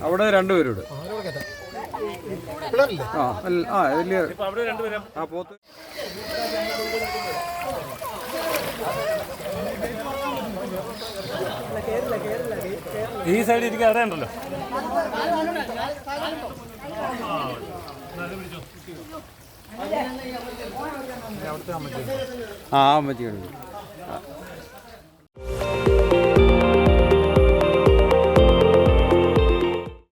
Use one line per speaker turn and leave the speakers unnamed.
അവിടെ രണ്ടുപേരുണ്ട്. വലിയ പോത്ത്
ഈ സൈഡിൽ ഇരിക്കുക അവിടെ ഉണ്ടല്ലോ.
അമ്മച്ചിയുണ്ട്.